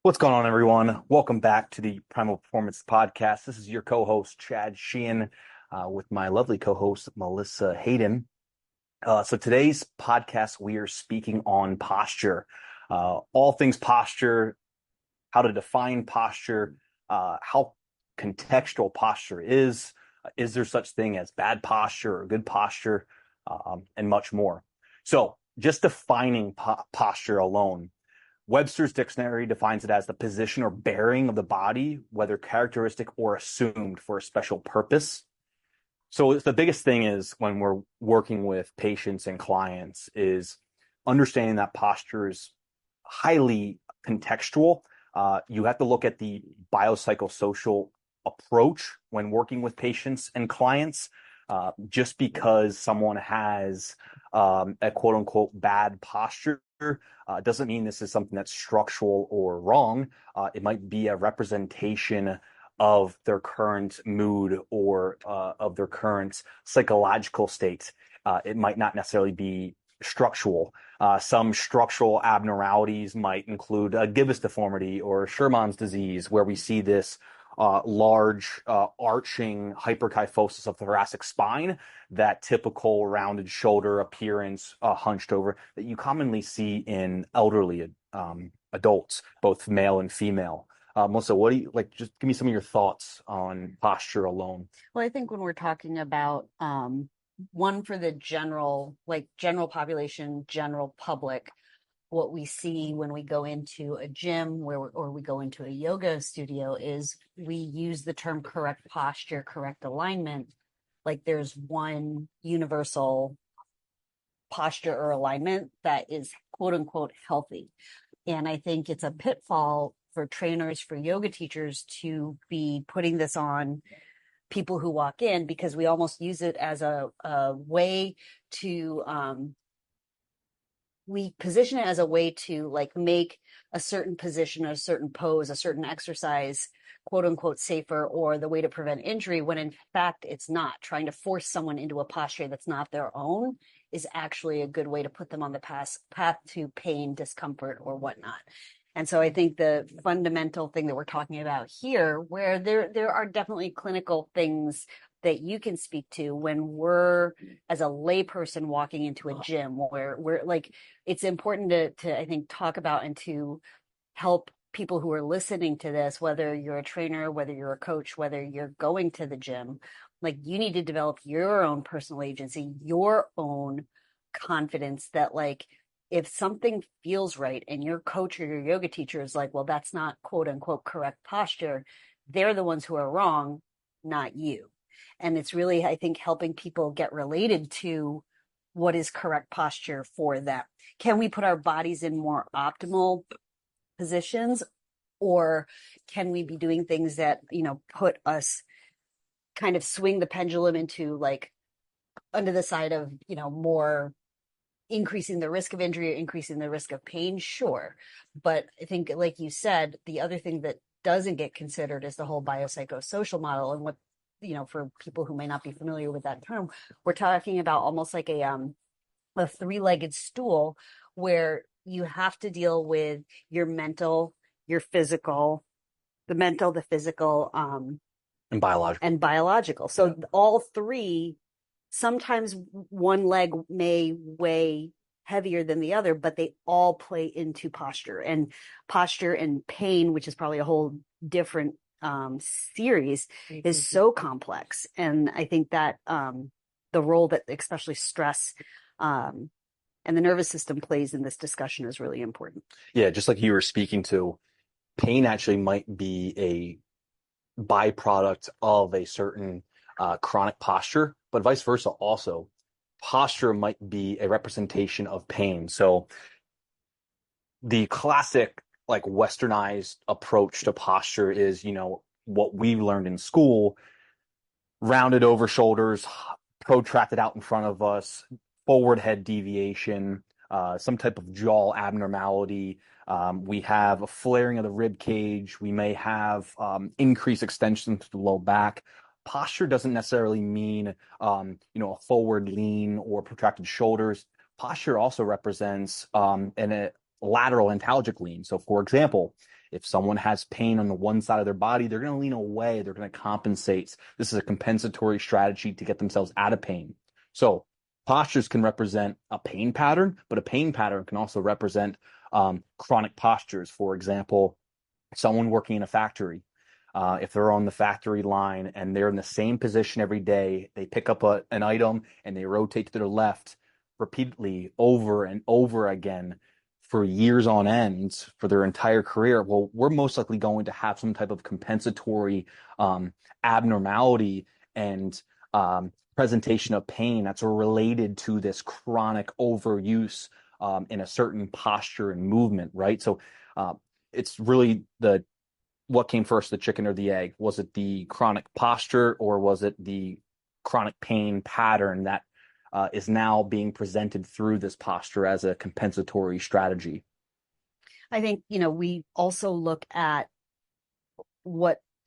What's going on, everyone? Welcome back to the Primal Performance Podcast. This is your co-host, Chad Sheehan, with my lovely co-host, Melissa Hayden. So today's podcast, we are speaking on posture, all things posture, how to define posture, how contextual posture is there such thing as bad posture or good posture, and much more. So just defining posture alone. Webster's dictionary defines it as the position or bearing of the body, whether characteristic or assumed for a special purpose. So the biggest thing is when we're working with patients and clients is understanding that posture is highly contextual. You have to look at the biopsychosocial approach when working with patients and clients. Just because someone has a quote unquote bad posture doesn't mean this is something that's structural or wrong. It might be a representation of their current mood or of their current psychological state. It might not necessarily be structural. Some structural abnormalities might include a gibbous deformity or Sherman's disease, where we see this large arching hyperkyphosis of the thoracic spine, that typical rounded shoulder appearance, hunched over, that you commonly see in elderly adults, both male and female. Melissa, what do you like? Just give me some of your thoughts on posture alone. Well, I think when we're talking about one for the general population, general public, what we see when we go into a gym or we go into a yoga studio is we use the term correct posture, correct alignment. Like there's one universal posture or alignment that is quote unquote healthy. And I think it's a pitfall for trainers, for yoga teachers to be putting this on people who walk in, because we almost use it as a way to we position it as a way to like make a certain position, a certain pose, a certain exercise, quote unquote, safer, or the way to prevent injury, when in fact it's not. Trying to force someone into a posture that's not their own is actually a good way to put them on the path to pain, discomfort, or whatnot. And so I think the fundamental thing that we're talking about here, where there are definitely clinical things that you can speak to when we're, as a layperson, walking into a gym, where we're like, it's important to I think talk about and to help people who are listening to this, whether you're a trainer, whether you're a coach, whether you're going to the gym, like you need to develop your own personal agency, your own confidence that like, if something feels right and your coach or your yoga teacher is like, well, that's not quote unquote correct posture, they're the ones who are wrong, not you. And it's really, I think, helping people get related to what is correct posture for them. Can we put our bodies in more optimal positions, or can we be doing things that, put us kind of swing the pendulum into like under the side of, more increasing the risk of injury or increasing the risk of pain? Sure. But I think, like you said, the other thing that doesn't get considered is the whole biopsychosocial model. And what, for people who may not be familiar with that term, we're talking about almost like a three-legged stool, where you have to deal with your mental, your physical, the mental, the physical, And biological. So all three, sometimes one leg may weigh heavier than the other, but they all play into posture and pain, which is probably a whole different series, is so complex. And I think that the role that especially stress and the nervous system plays in this discussion is really important. Yeah, just like you were speaking to, pain actually might be a byproduct of a certain chronic posture, but vice versa also. Posture might be a representation of pain. So the classic, like westernized approach to posture is, what we learned in school: rounded over shoulders, protracted out in front of us, forward head deviation, some type of jaw abnormality. We have a flaring of the rib cage. We may have increased extension to the low back. Posture doesn't necessarily mean, a forward lean or protracted shoulders. Posture also represents a lateral antalgic lean. So, for example, If someone has pain on the one side of their body, they're going to lean away. They're going to compensate. This is a compensatory strategy to get themselves out of pain. So postures can represent a pain pattern, but a pain pattern can also represent chronic postures. For example, someone working in a factory, if they're on the factory line and they're in the same position every day, they pick up an item and they rotate to their left repeatedly over and over again for years on end for their entire career. Well, we're most likely going to have some type of compensatory abnormality and presentation of pain that's related to this chronic overuse in a certain posture and movement, right? So it's really what came first, the chicken or the egg? Was it the chronic posture, or was it the chronic pain pattern that is now being presented through this posture as a compensatory strategy? I think, we also look at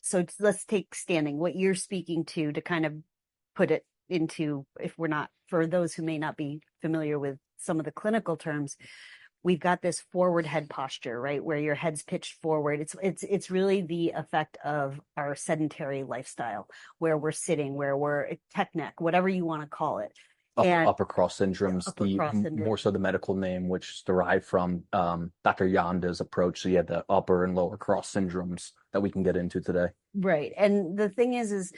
so let's take standing, what you're speaking to kind of put it into, for those who may not be familiar with some of the clinical terms, we've got this forward head posture, right? Where your head's pitched forward. It's really the effect of our sedentary lifestyle, where we're sitting, where we're tech neck, whatever you want to call it. Upper cross syndromes, more so the medical name, which is derived from Dr. Yanda's approach. So you have the upper and lower cross syndromes that we can get into today. Right. And the thing is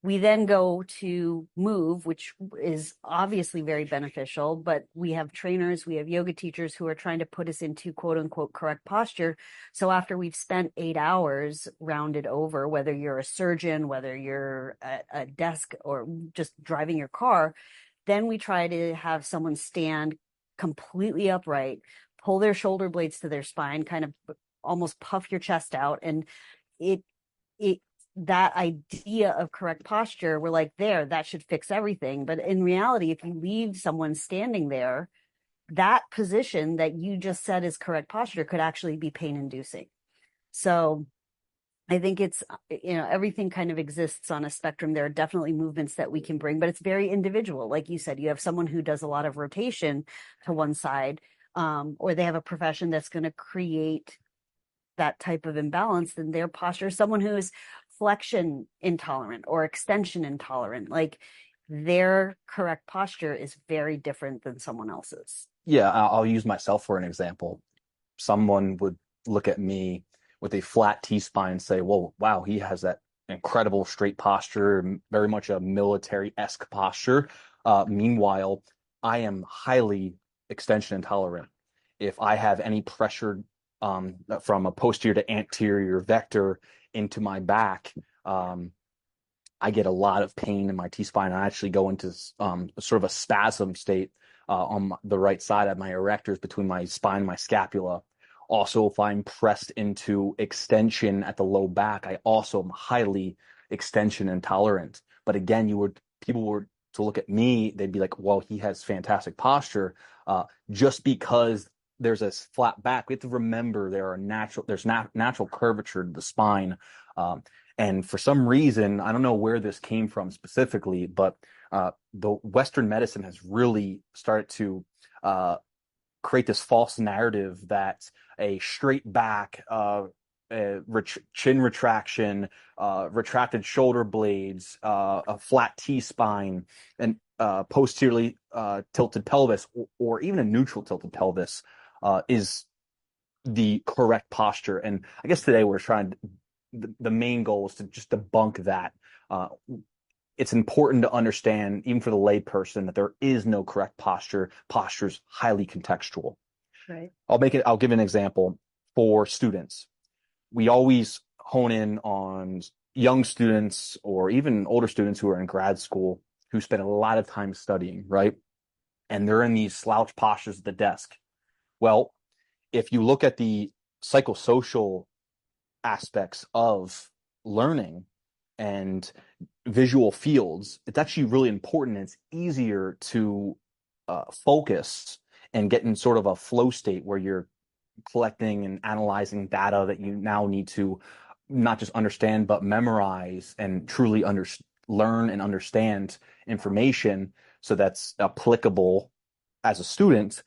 we then go to move, which is obviously very beneficial, but we have trainers, we have yoga teachers who are trying to put us into quote unquote correct posture. So after we've spent 8 hours rounded over, whether you're a surgeon, whether you're at a desk or just driving your car, then we try to have someone stand completely upright, pull their shoulder blades to their spine, kind of almost puff your chest out. And that idea of correct posture, we're like, that should fix everything. But in reality, if you leave someone standing there, that position that you just said is correct posture could actually be pain inducing. So I think it's, everything kind of exists on a spectrum. There are definitely movements that we can bring, but it's very individual. Like you said, you have someone who does a lot of rotation to one side, or they have a profession that's going to create that type of imbalance in their posture. Someone who is flexion intolerant or extension intolerant, like their correct posture is very different than someone else's. Yeah, I'll use myself for an example. Someone would look at me with a flat T-spine and say, "Whoa, wow, he has that incredible straight posture, very much a military-esque posture." Meanwhile, I am highly extension intolerant. If I have any pressure from a posterior to anterior vector into my back, I get a lot of pain in my T-spine. I actually go into sort of a spasm state on the right side of my erectors between my spine and my scapula. Also, if I'm pressed into extension at the low back, I also am highly extension intolerant. But again, people were to look at me, they'd be like, well, he has fantastic posture. Just because there's a flat back, we have to remember there's natural curvature to the spine. And for some reason, I don't know where this came from specifically, but the Western medicine has really started to create this false narrative that a straight back, chin retraction, retracted shoulder blades, a flat T-spine, and posteriorly tilted pelvis, or even a neutral tilted pelvis is the correct posture. And I guess today we're trying the main goal is to just debunk that. It's important to understand, even for the lay person, that there is no correct posture. Posture is highly contextual. Right. I'll give an example for students. We always hone in on young students or even older students who are in grad school who spend a lot of time studying, right? And they're in these slouch postures at the desk. Well, if you look at the psychosocial aspects of learning and visual fields, it's actually really important. And it's easier to focus and get in sort of a flow state where you're collecting and analyzing data that you now need to not just understand, but memorize and truly learn and understand information so that's applicable as a student.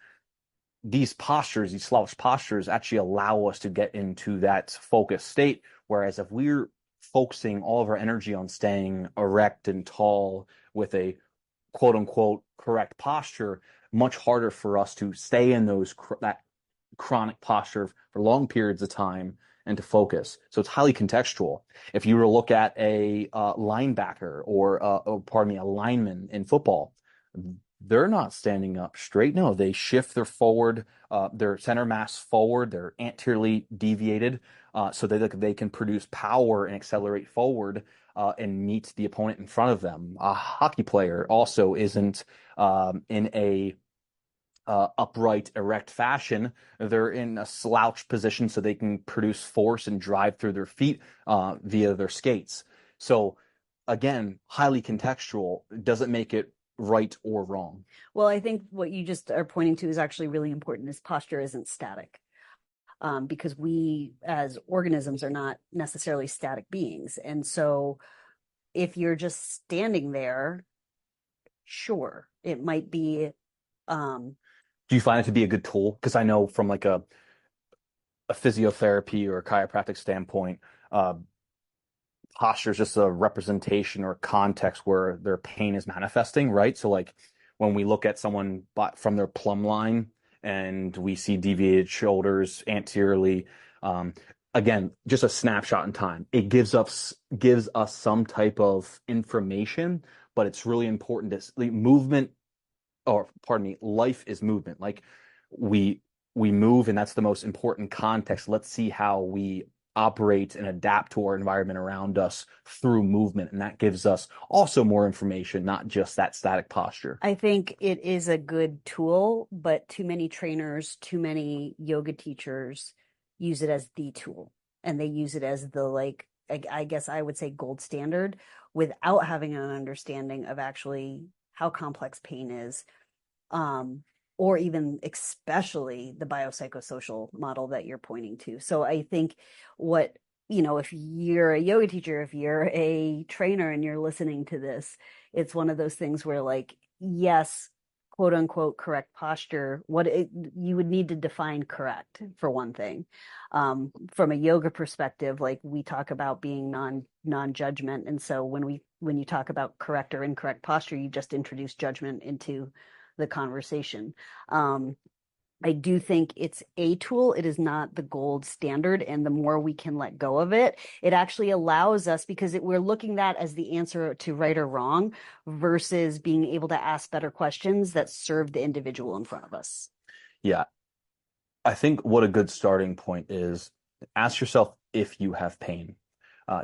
these postures, these slouch postures actually allow us to get into that focused state. Whereas if we're focusing all of our energy on staying erect and tall with a quote unquote correct posture, much harder for us to stay in that chronic posture for long periods of time and to focus. So it's highly contextual. If you were to look at a linebacker or pardon me, a lineman in football, they're not standing up straight. No, they shift their center mass forward. They're anteriorly deviated, so that they can produce power and accelerate forward and meet the opponent in front of them. A hockey player also isn't in a upright, erect fashion. They're in a slouch position so they can produce force and drive through their feet via their skates. So again, highly contextual. Doesn't make it right or wrong. Well, I think what you just are pointing to is actually really important, is posture isn't static. Because we as organisms are not necessarily static beings. And so if you're just standing there, sure, it might be. Do you find it to be a good tool? Because I know from like a physiotherapy or a chiropractic standpoint, posture is just a representation or context where their pain is manifesting, right? So like when we look at someone from their plumb line and we see deviated shoulders anteriorly, again, just a snapshot in time. It gives us some type of information, but it's really important that movement, or pardon me, life is movement. Like we move, and that's the most important context. Let's see how we operate and adapt to our environment around us through movement, and that gives us also more information, not just that static posture. I think it is a good tool, but too many trainers, too many yoga teachers use it as the tool, and they use it as the, like, I guess I would say, gold standard, without having an understanding of actually how complex pain is, or even especially the biopsychosocial model that you're pointing to. So I think if you're a yoga teacher, if you're a trainer and you're listening to this, it's one of those things where, like, yes, quote unquote correct posture, you would need to define correct, for one thing. From a yoga perspective, like, we talk about being non-judgment. And so when you talk about correct or incorrect posture, you just introduce judgment into the conversation. I do think it's a tool. It is not the gold standard. And the more we can let go of it, it actually allows us, because we're looking at that as the answer to right or wrong, versus being able to ask better questions that serve the individual in front of us. Yeah. I think what a good starting point is, ask yourself if you have pain.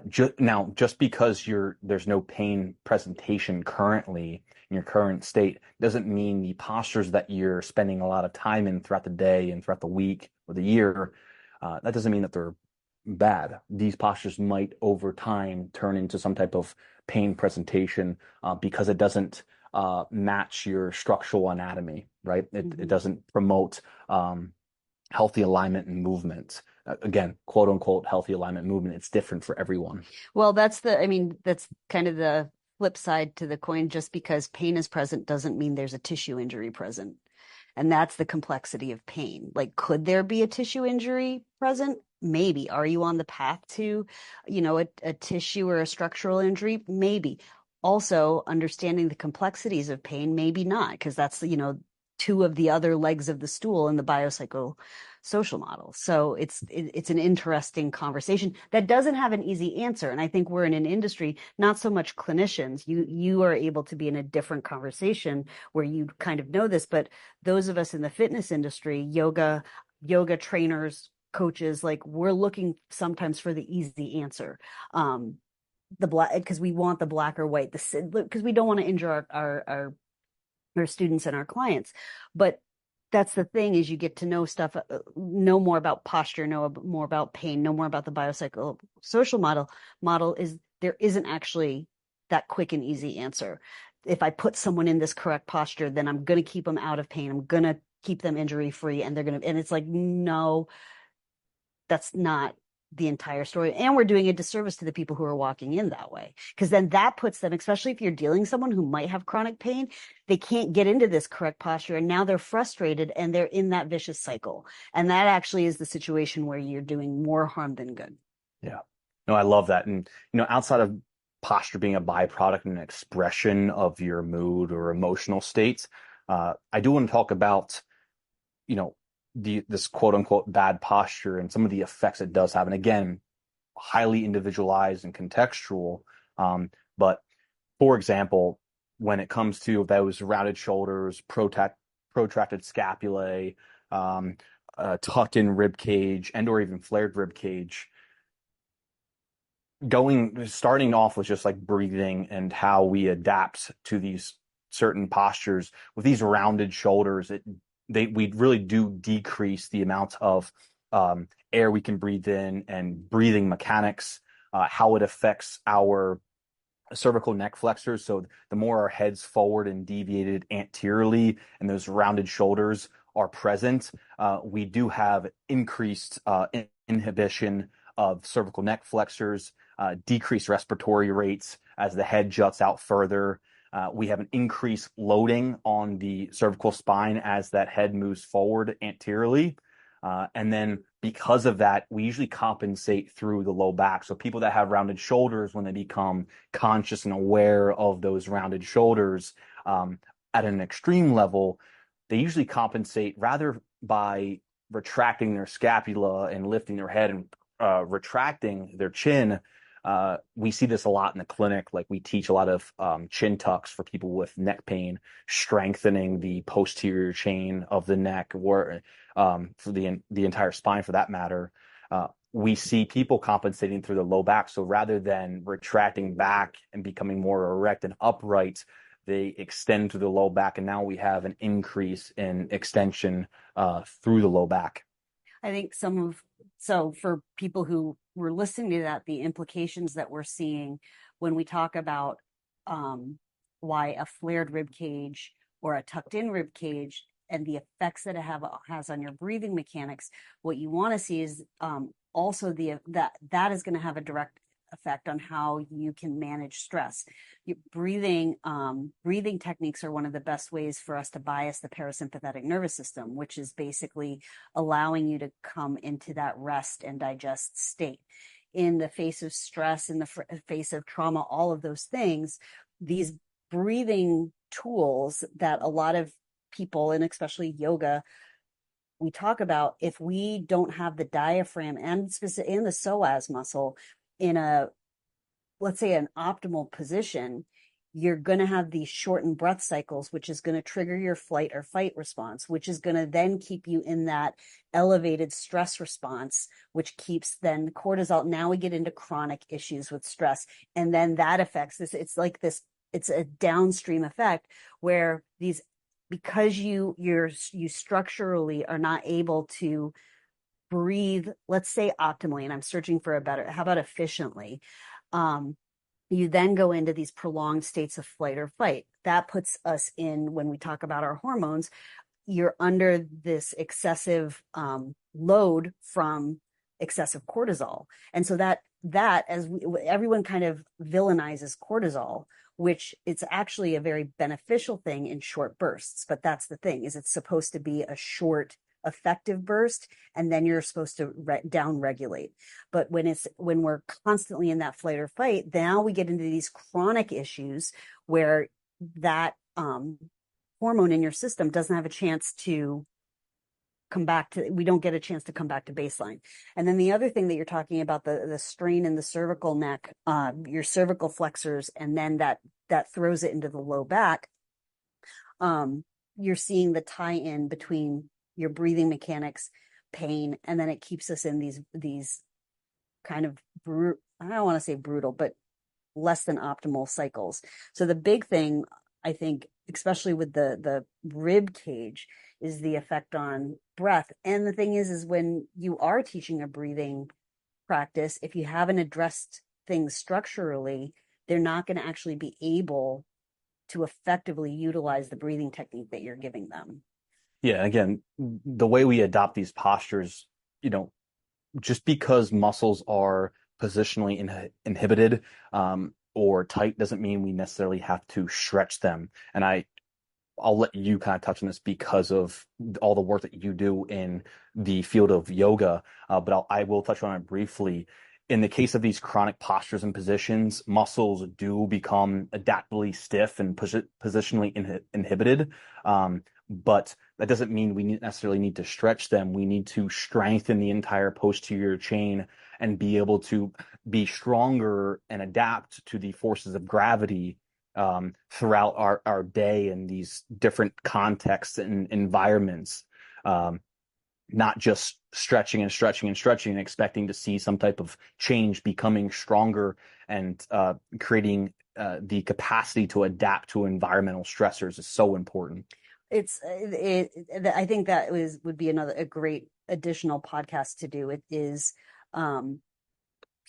Just because there's no pain presentation currently in your current state doesn't mean the postures that you're spending a lot of time in throughout the day and throughout the week or the year, that doesn't mean that they're bad. These postures might over time turn into some type of pain presentation because it doesn't match your structural anatomy, right? It doesn't promote healthy alignment and movement. Again, quote unquote, healthy alignment movement. It's different for everyone. Well, that's kind of the flip side to the coin. Just because pain is present doesn't mean there's a tissue injury present. And that's the complexity of pain. Like, could there be a tissue injury present? Maybe. Are you on the path to, a tissue or a structural injury? Maybe. Also, understanding the complexities of pain, maybe not, because that's, two of the other legs of the stool in the biopsychosocial model. So it's an interesting conversation that doesn't have an easy answer. And I think we're in an industry, not so much clinicians. You are able to be in a different conversation where you kind of know this, but those of us in the fitness industry, yoga trainers, coaches, like, we're looking sometimes for the easy answer. Because we want the black or white, because we don't want to injure our students and our clients. But that's the thing, is you get to know stuff, know more about posture, know more about pain, know more about the biopsychosocial model is there isn't actually that quick and easy answer. If I put someone in this correct posture, then I'm going to keep them out of pain. I'm going to keep them injury free, and and it's like, no, that's not the entire story. And we're doing a disservice to the people who are walking in that way. Because then that puts them, especially if you're dealing with someone who might have chronic pain, they can't get into this correct posture. And now they're frustrated and they're in that vicious cycle. And that actually is the situation where you're doing more harm than good. Yeah. No, I love that. And, outside of posture being a byproduct and an expression of your mood or emotional states, I do want to talk about, you know, this quote unquote bad posture and some of the effects it does have. And again, highly individualized and contextual. But for example, when it comes to those rounded shoulders, protracted scapulae, tucked in rib cage, and or even flared rib cage, starting off with just like breathing and how we adapt to these certain postures with these rounded shoulders, we really do decrease the amount of air we can breathe in and breathing mechanics, how it affects our cervical neck flexors. So the more our head's forward and deviated anteriorly and those rounded shoulders are present, we do have increased inhibition of cervical neck flexors, decreased respiratory rates as the head juts out further. We have an increased loading on the cervical spine as that head moves forward anteriorly. And then because of that, we usually compensate through the low back. So people that have rounded shoulders, when they become conscious and aware of those rounded shoulders at an extreme level, they usually compensate rather by retracting their scapula and lifting their head and retracting their chin. We see this a lot in the clinic. Like we teach a lot of chin tucks for people with neck pain, strengthening the posterior chain of the neck, or for the entire spine for that matter. We see people compensating through the low back. So rather than retracting back and becoming more erect and upright, they extend to the low back, and now we have an increase in extension through the low back. I think so for people who were listening to that, the implications that we're seeing when we talk about why a flared rib cage or a tucked in rib cage and the effects that it has on your breathing mechanics, what you want to see is also that is going to have a direct effect on how you can manage stress. Your breathing techniques are one of the best ways for us to bias the parasympathetic nervous system, which is basically allowing you to come into that rest and digest state. In the face of stress, in the face of trauma, all of those things, these breathing tools that a lot of people, and especially yoga, we talk about, if we don't have the diaphragm and the psoas muscle in let's say an optimal position, you're going to have these shortened breath cycles, which is going to trigger your flight or fight response, which is going to then keep you in that elevated stress response, which keeps then cortisol. Now we get into chronic issues with stress. And then that affects this. It's like this, it's a downstream effect where because you structurally are not able to breathe, let's say optimally, and I'm searching for how about efficiently? You then go into these prolonged states of flight or fight. That puts us in, when we talk about our hormones, you're under this excessive load from excessive cortisol. And so that everyone kind of villainizes cortisol, which it's actually a very beneficial thing in short bursts. But that's the thing, is it's supposed to be a short effective burst, and then you're supposed to down regulate. But when we're constantly in that flight or fight, now we get into these chronic issues where that hormone in your system doesn't have a chance to we don't get a chance to come back to baseline. And then the other thing that you're talking about, the strain in the cervical neck, your cervical flexors, and then that throws it into the low back. You're seeing the tie-in between your breathing mechanics, pain, and then it keeps us in these kind of I don't want to say brutal, but less than optimal cycles. So the big thing, I think, especially with the rib cage, is the effect on breath. And the thing is when you are teaching a breathing practice, if you haven't addressed things structurally, they're not going to actually be able to effectively utilize the breathing technique that you're giving them. Yeah, again, the way we adopt these postures, just because muscles are positionally inhibited or tight doesn't mean we necessarily have to stretch them. And I'll let you kind of touch on this because of all the work that you do in the field of yoga, but I will touch on it briefly. In the case of these chronic postures and positions, muscles do become adaptively stiff and positionally inhibited. But that doesn't mean we necessarily need to stretch them. We need to strengthen the entire posterior chain and be able to be stronger and adapt to the forces of gravity throughout our day in these different contexts and environments, not just stretching and stretching and stretching and expecting to see some type of change, becoming stronger and creating the capacity to adapt to environmental stressors is so important. I think that would be a great additional podcast to do. It is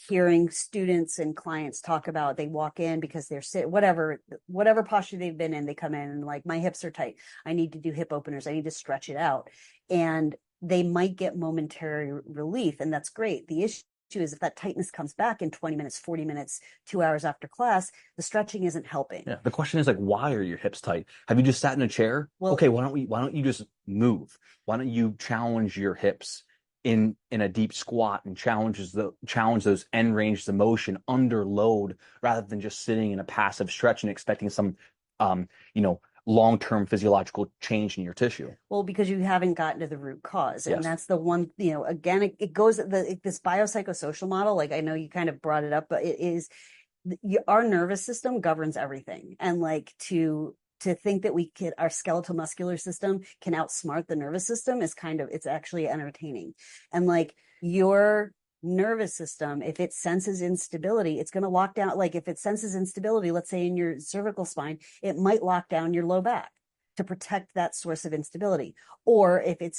hearing students and clients talk about, they walk in because they're whatever posture they've been in, they come in and like, my hips are tight, I need to do hip openers, I need to stretch it out, and they might get momentary relief, and that's great. The issue is if that tightness comes back in 20 minutes, 40 minutes, 2 hours after class, the stretching isn't helping. Yeah. The question is like, why are your hips tight? Have you just sat in a chair? Well, okay, why don't you just move? Why don't you challenge your hips in a deep squat and challenge those end ranges of motion under load rather than just sitting in a passive stretch and expecting some long-term physiological change in your tissue? Well, because you haven't gotten to the root cause. And Yes. that's the one, again, it goes, this biopsychosocial model, like I know you kind of brought it up, but it is, our nervous system governs everything. And like to think that our skeletal muscular system can outsmart the nervous system is it's actually entertaining. And like your nervous system, if it senses instability, it's going to lock down. Like if it senses instability, let's say in your cervical spine, it might lock down your low back to protect that source of instability. Or if it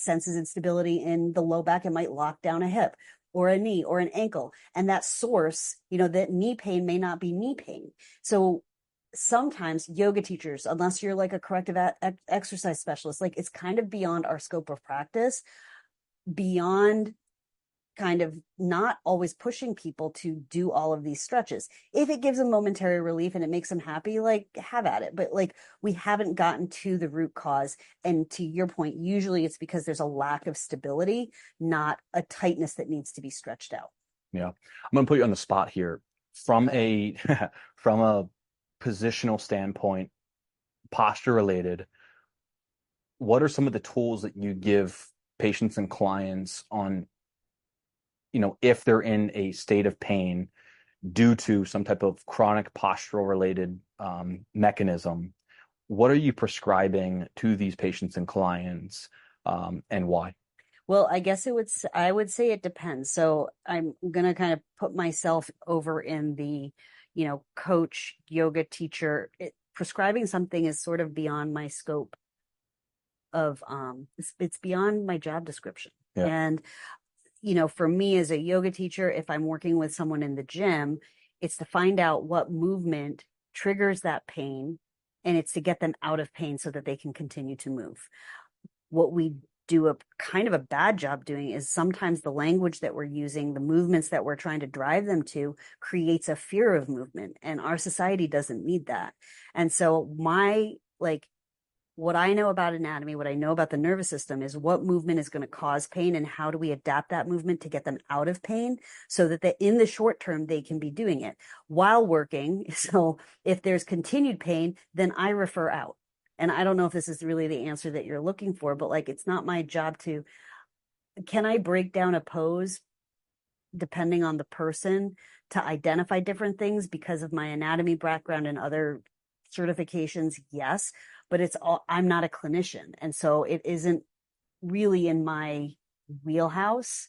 senses instability in the low back, it might lock down a hip or a knee or an ankle. And that source, that knee pain may not be knee pain. So sometimes yoga teachers, unless you're like a corrective exercise specialist, like it's kind of beyond our scope of practice, beyond kind of not always pushing people to do all of these stretches. If it gives them momentary relief and it makes them happy, like have at it. But like we haven't gotten to the root cause. And to your point, usually it's because there's a lack of stability, not a tightness that needs to be stretched out. Yeah. I'm going to put you on the spot here from a positional standpoint, posture related. What are some of the tools that you give patients and clients on, if they're in a state of pain due to some type of chronic postural related mechanism? What are you prescribing to these patients and clients, and why? Well, I guess I would say it depends. So I'm going to kind of put myself over in the, coach, yoga teacher. Prescribing something is sort of beyond my scope of, it's beyond my job description. Yeah. And, for me as a yoga teacher, if I'm working with someone in the gym, it's to find out what movement triggers that pain, and it's to get them out of pain so that they can continue to move. What we do a kind of a bad job doing is sometimes the language that we're using, the movements that we're trying to drive them to, creates a fear of movement, and our society doesn't need that. And so what I know about anatomy, what I know about the nervous system is what movement is going to cause pain and how do we adapt that movement to get them out of pain so that in the short term, they can be doing it while working. So if there's continued pain, then I refer out. And I don't know if this is really the answer that you're looking for, but like, it's not my job can I break down a pose depending on the person to identify different things because of my anatomy background and other certifications? Yes, but I'm not a clinician. And so it isn't really in my wheelhouse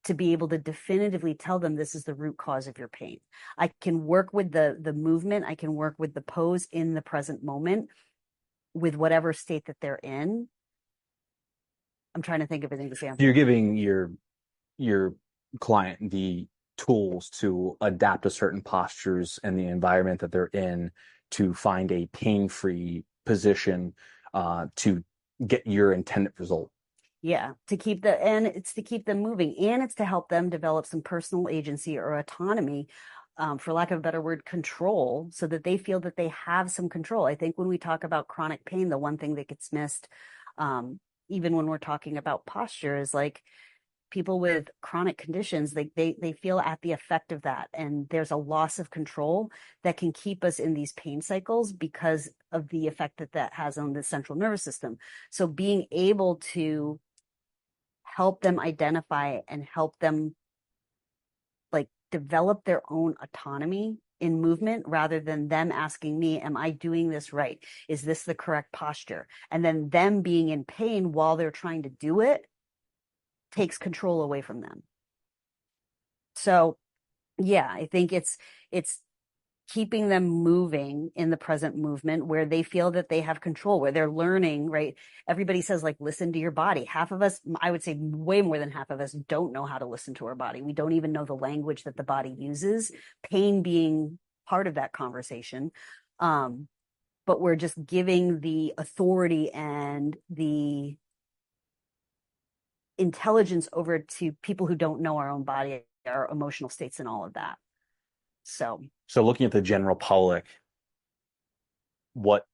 to be able to definitively tell them this is the root cause of your pain. I can work with the movement. I can work with the pose in the present moment with whatever state that they're in. I'm trying to think of an example. You're giving your client the tools to adapt to certain postures and the environment that they're in to find a pain-free position to get your intended result. Yeah, and it's to keep them moving, and it's to help them develop some personal agency or autonomy, for lack of a better word, control, so that they feel that they have some control. I think when we talk about chronic pain, the one thing that gets missed, um, even when we're talking about posture, is like people with chronic conditions, they feel at the effect of that, and there's a loss of control that can keep us in these pain cycles because of the effect that that has on the central nervous system. So being able to help them identify and help them like develop their own autonomy in movement rather than them asking me, am I doing this right? Is this the correct posture? And then them being in pain while they're trying to do it takes control away from them. So yeah, I think it's keeping them moving in the present movement where they feel that they have control, where they're learning, right? Everybody says, like, listen to your body. Half of us, I would say way more than half of us, don't know how to listen to our body. We don't even know the language that the body uses, pain being part of that conversation. But we're just giving the authority and the intelligence over to people who don't know our own body, our emotional states, and all of that. So looking at the general public, what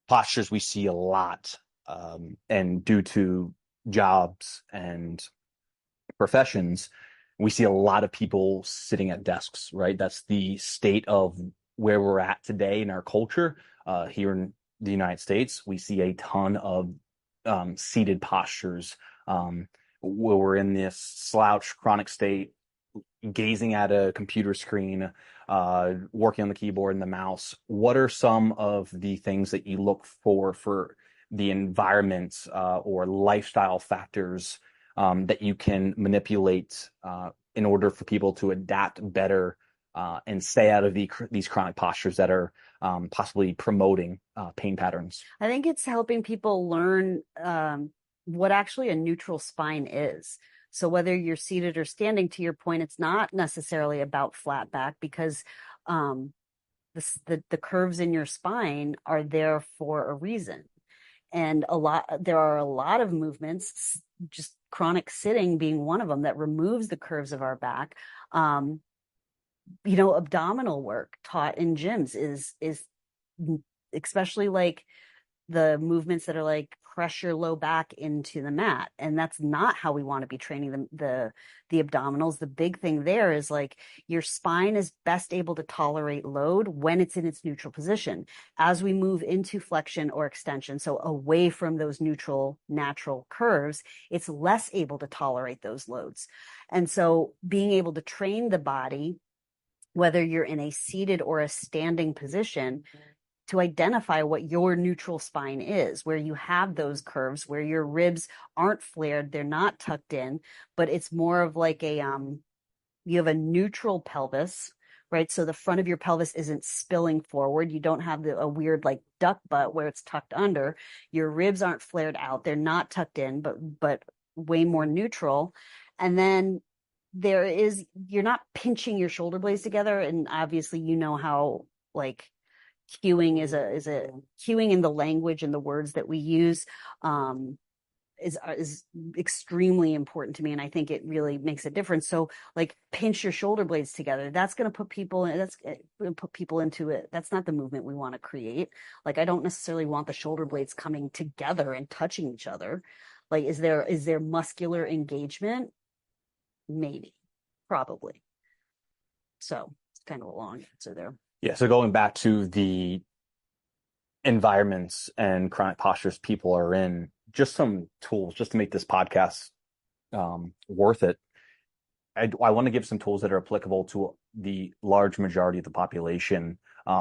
postures we see a lot, and due to jobs and professions, we see a lot of people sitting at desks, right? That's the state of where we're at today in our culture. Here in the United States, we see a ton of seated postures, where we're in this slouch chronic state, gazing at a computer screen, working on the keyboard and the mouse. What are some of the things that you look for the environment, or lifestyle factors, that you can manipulate, in order for people to adapt better, and stay out of these chronic postures that are possibly promoting pain patterns? I think it's helping people learn what actually a neutral spine is. So whether you're seated or standing, to your point, it's not necessarily about flat back, because the curves in your spine are there for a reason. And there are a lot of movements, just chronic sitting being one of them, that removes the curves of our back. Abdominal work taught in gyms is especially like the movements that are like press your low back into the mat, and that's not how we want to be training the abdominals. The big thing there is like your spine is best able to tolerate load when it's in its neutral position. As we move into flexion or extension, so away from those neutral natural curves, it's less able to tolerate those loads. And so being able to train the body, whether you're in a seated or a standing position, to identify what your neutral spine is, where you have those curves, where your ribs aren't flared, they're not tucked in, but it's more of like you have a neutral pelvis, right? So the front of your pelvis isn't spilling forward. You don't have a weird like duck butt where it's tucked under. Your ribs aren't flared out. They're not tucked in, but way more neutral. And then you're not pinching your shoulder blades together. And obviously, how like cueing is a cueing in the language and the words that we use, is extremely important to me, and I think it really makes a difference. So like pinch your shoulder blades together, that's going to put people into it. That's not the movement we want to create. Like I don't necessarily want the shoulder blades coming together and touching each other. Like is there muscular engagement? Maybe, probably. So it's kind of a long answer there. Yeah, so going back to the environments and chronic postures people are in, just some tools just to make this podcast worth it. I want to give some tools that are applicable to the large majority of the population.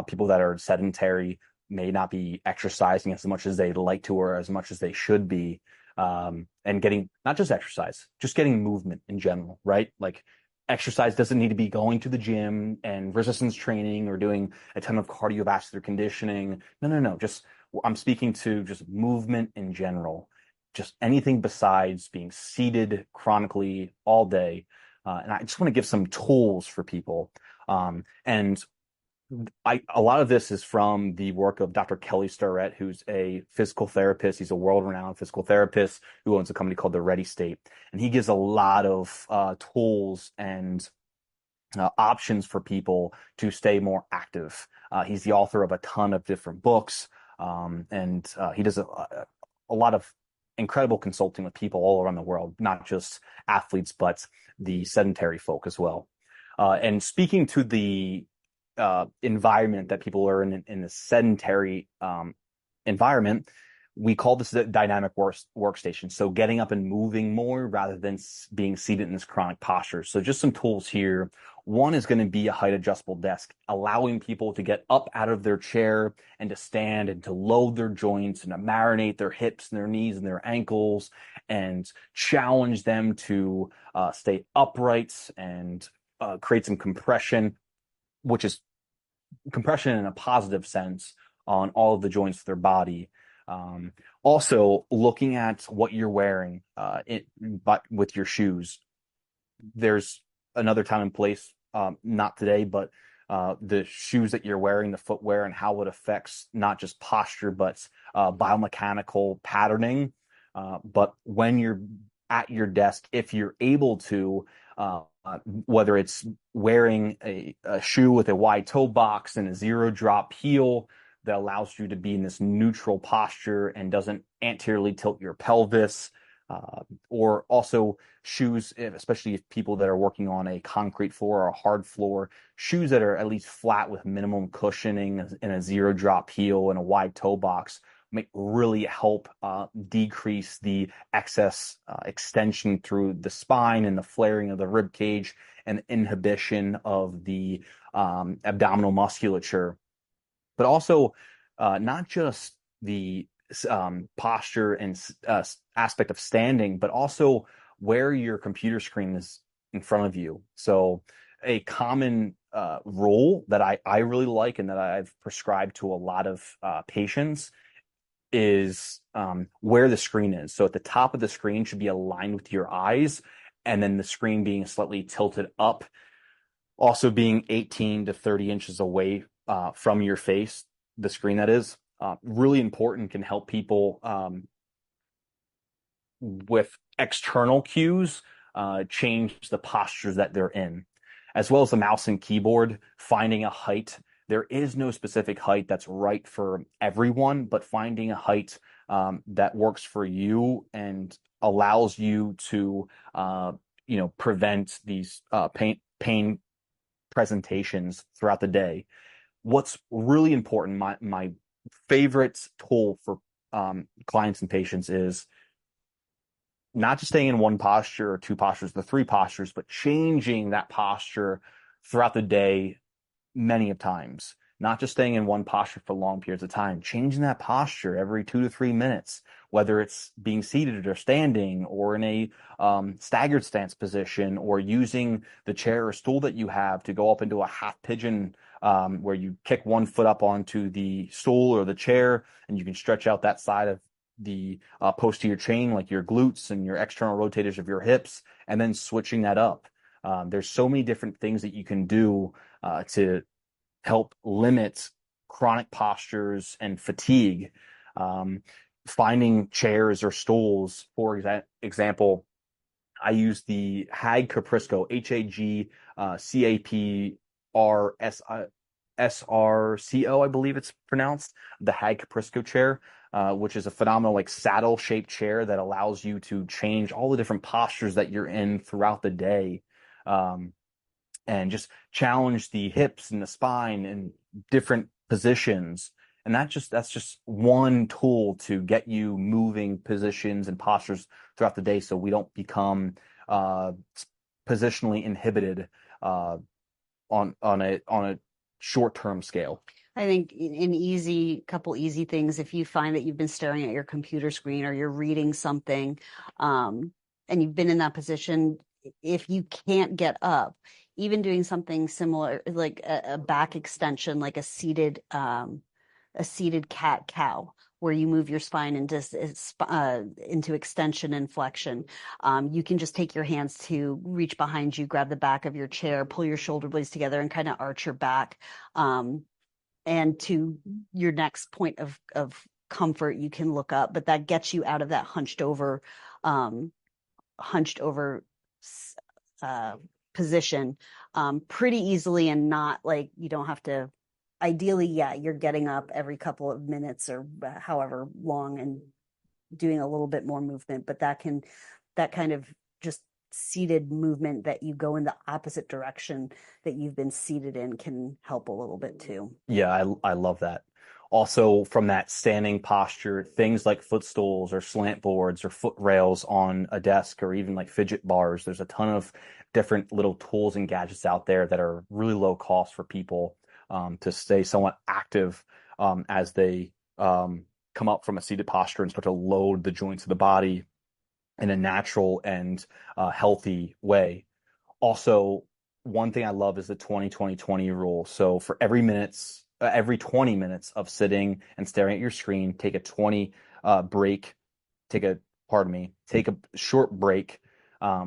People that are sedentary, may not be exercising as much as they'd like to or as much as they should be, and getting not just exercise, just getting movement in general, right? Like exercise doesn't need to be going to the gym and resistance training or doing a ton of cardiovascular conditioning. No. Just I'm speaking to just movement in general, just anything besides being seated chronically all day. And I just want to give some tools for people. And A lot of this is from the work of Dr. Kelly Starrett, who's a physical therapist. He's a world-renowned physical therapist who owns a company called the Ready State, and he gives a lot of tools and options for people to stay more active. He's the author of a ton of different books, and he does a lot of incredible consulting with people all around the world, not just athletes, but the sedentary folk as well. And speaking to the environment that people are in the sedentary environment, we call this the dynamic workstation. So getting up and moving more rather than being seated in this chronic posture. So just some tools here. One is going to be a height adjustable desk, allowing people to get up out of their chair and to stand and to load their joints and to marinate their hips and their knees and their ankles and challenge them to stay upright and create some compression, which is compression in a positive sense on all of the joints of their body. Also, looking at what you're wearing but with your shoes. There's another time and place, not today, but the shoes that you're wearing, the footwear, and how it affects not just posture, but biomechanical patterning. But when you're at your desk, if you're able to, whether it's wearing a shoe with a wide toe box and a zero drop heel that allows you to be in this neutral posture and doesn't anteriorly tilt your pelvis, or also shoes, especially if people that are working on a concrete floor or a hard floor, shoes that are at least flat with minimum cushioning and a zero drop heel and a wide toe box may really help decrease the excess extension through the spine and the flaring of the rib cage and inhibition of the abdominal musculature. But also not just the posture and aspect of standing, but also where your computer screen is in front of you. So a common rule that I really like and that I've prescribed to a lot of patients is where the screen is. So at the top of the screen should be aligned with your eyes, and then the screen being slightly tilted up, also being 18 to 30 inches away from your face, the screen that is. Really important, can help people with external cues change the postures that they're in, as well as the mouse and keyboard, finding a height. There is no specific height that's right for everyone, but finding a height that works for you and allows you to, prevent these pain presentations throughout the day. What's really important, my favorite tool for clients and patients is not just staying in one posture or two postures, the three postures, but changing that posture throughout the day many of times. Not just staying in one posture for long periods of time, changing that posture every 2 to 3 minutes, whether it's being seated or standing or in a staggered stance position, or using the chair or stool that you have to go up into a half pigeon, where you kick one foot up onto the stool or the chair and you can stretch out that side of the posterior chain, like your glutes and your external rotators of your hips, and then switching that up. There's so many different things that you can do to help limit chronic postures and fatigue. Finding chairs or stools, for example, I use the Hag Caprisco, HAGCRSRCO, I believe it's pronounced, the Hag Caprisco chair, which is a phenomenal like saddle shaped chair that allows you to change all the different postures that you're in throughout the day. And just challenge the hips and the spine in different positions. And that's just one tool to get you moving positions and postures throughout the day, so we don't become positionally inhibited on a short-term scale. I think couple easy things. If you find that you've been staring at your computer screen or you're reading something, and you've been in that position, if you can't get up, even doing something similar, like a back extension, like a seated cat cow, where you move your spine into extension and flexion. You can just take your hands to reach behind you, grab the back of your chair, pull your shoulder blades together, and kind of arch your back. And to your next point of comfort, you can look up, but that gets you out of that hunched over position pretty easily, and not like you don't have to. Ideally, yeah, you're getting up every couple of minutes or however long and doing a little bit more movement, but that kind of just seated movement that you go in the opposite direction that you've been seated in can help a little bit too. Yeah, I love that. Also, from that standing posture, things like footstools or slant boards or foot rails on a desk or even like fidget bars, there's a ton of different little tools and gadgets out there that are really low cost for people to stay somewhat active as they come up from a seated posture and start to load the joints of the body in a natural and healthy way. Also, one thing I love is the 20-20-20 rule. So for every 20 minutes of sitting and staring at your screen, take a 20 break, take a short break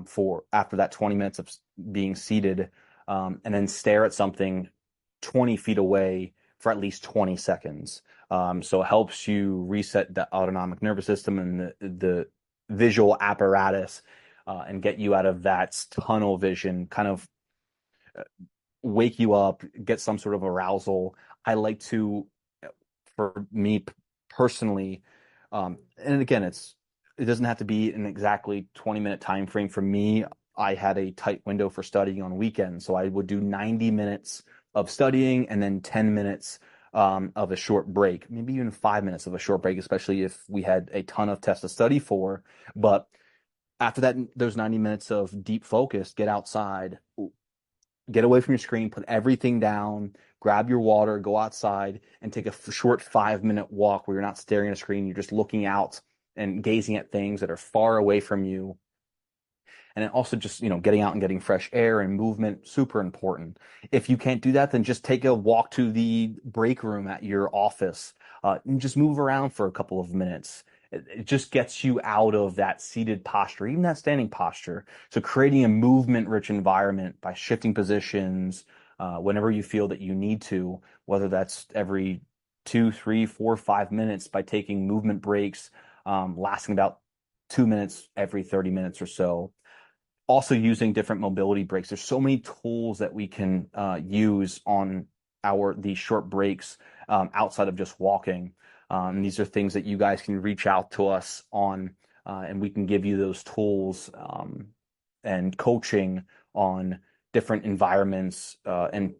for after that 20 minutes of being seated, and then stare at something 20 feet away for at least 20 seconds. So it helps you reset the autonomic nervous system and the visual apparatus and get you out of that tunnel vision, kind of wake you up, get some sort of arousal. I like to, for me personally, and again, it doesn't have to be an exactly 20-minute time frame. For me, I had a tight window for studying on weekends, so I would do 90 minutes of studying and then 10 minutes of a short break, maybe even 5 minutes of a short break, especially if we had a ton of tests to study for. But after that, those 90 minutes of deep focus, get outside, get away from your screen, put everything down, grab your water, go outside, and take a short 5-minute walk where you're not staring at a screen. You're just looking out and gazing at things that are far away from you. And then also just, getting out and getting fresh air and movement, super important. If you can't do that, then just take a walk to the break room at your office and just move around for a couple of minutes. It just gets you out of that seated posture, even that standing posture. So creating a movement-rich environment by shifting positions whenever you feel that you need to, whether that's every 2, 3, 4, 5 minutes by taking movement breaks, lasting about 2 minutes every 30 minutes or so. Also using different mobility breaks. There's so many tools that we can use on these short breaks outside of just walking. These are things that you guys can reach out to us on, and we can give you those tools and coaching on different environments and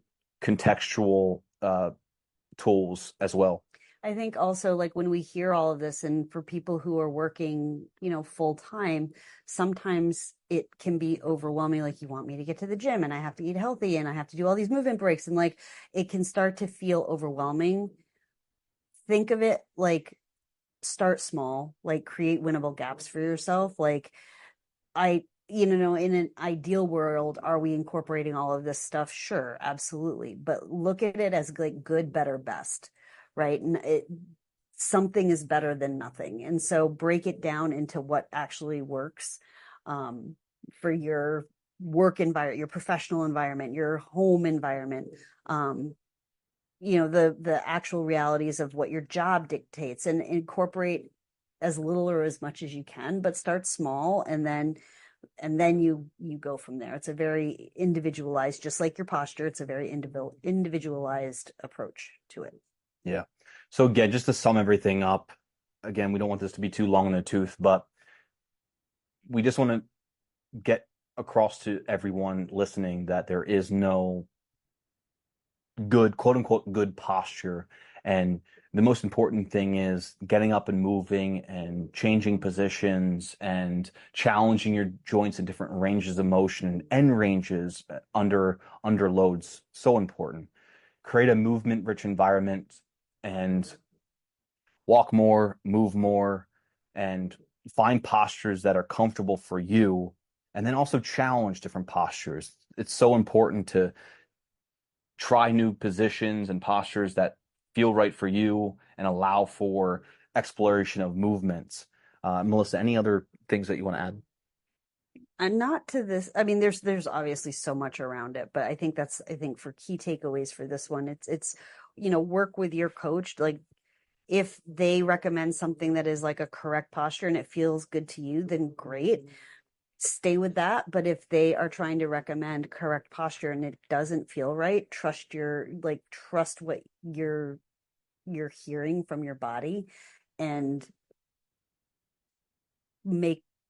contextual tools as well. I think also, like, when we hear all of this, and for people who are working, full time, sometimes it can be overwhelming. Like, you want me to get to the gym and I have to eat healthy and I have to do all these movement breaks, and like, it can start to feel overwhelming. Think of it like, start small, like create winnable gaps for yourself. Like, in an ideal world, are we incorporating all of this stuff? Sure, absolutely. But look at it as like good, better, best, right? And something is better than nothing. And so break it down into what actually works for your work environment, your professional environment, your home environment, the actual realities of what your job dictates, and incorporate as little or as much as you can, but start small, and then you go from there. It's a very individualized, just like your posture, it's a very individualized approach to it. Yeah. So again, just to sum everything up, again, we don't want this to be too long in the tooth, but we just want to get across to everyone listening that there is no good, quote unquote, good posture. And the most important thing is getting up and moving and changing positions and challenging your joints in different ranges of motion and end ranges under loads. So important. Create a movement-rich environment and walk more, move more, and find postures that are comfortable for you. And then also challenge different postures. It's so important to try new positions and postures that feel right for you and allow for exploration of movements. Melissa, any other things that you want to add? And not to this, I mean, there's obviously so much around it, but I think for key takeaways for this one, it's work with your coach. Like if they recommend something that is like a correct posture and it feels good to you, then great. Stay with that. But if they are trying to recommend correct posture and it doesn't feel right, trust what you're hearing from your body and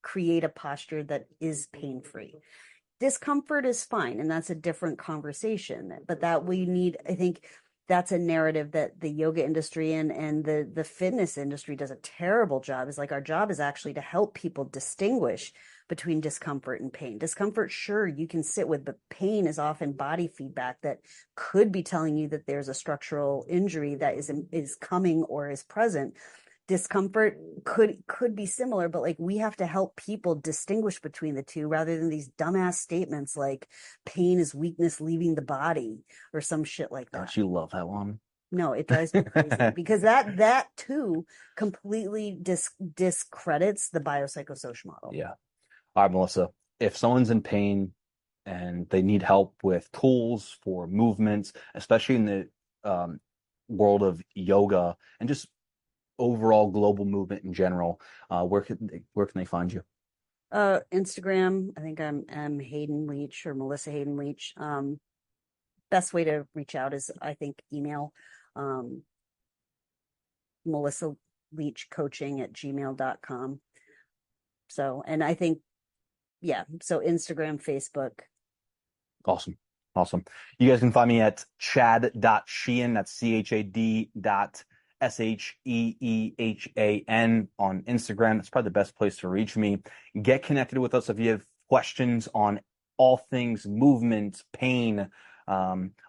create a posture that is pain free. Discomfort is fine, and that's a different conversation. But that we need, I think, that's a narrative that the yoga industry and the fitness industry does a terrible job. Is like our job is actually to help people distinguish between discomfort and pain. Discomfort, sure, you can sit with, but pain is often body feedback that could be telling you that there's a structural injury that is coming or is present. Discomfort could be similar, but like we have to help people distinguish between the two rather than these dumbass statements like pain is weakness leaving the body or some shit like that. Don't you love that one? No, it drives me crazy because that too completely discredits the biopsychosocial model. Yeah. All right, Melissa. If someone's in pain and they need help with tools for movements, especially in the world of yoga and just overall global movement in general, where can they find you? Instagram, I think I'm Hayden Leach or Melissa Hayden Leach. Best way to reach out is I think email Melissa Leach coaching at gmail.com. So, and I think, yeah, so Instagram, Facebook. Awesome. Awesome. You guys can find me at chad.sheehan, that's CHAD.SHEEHAN on Instagram. That's probably the best place to reach me. Get connected with us if you have questions on all things movement, pain,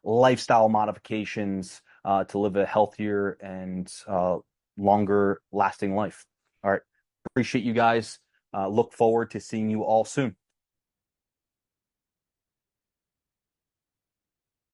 lifestyle modifications to live a healthier and longer lasting life. All right. Appreciate you guys. Look forward to seeing you all soon.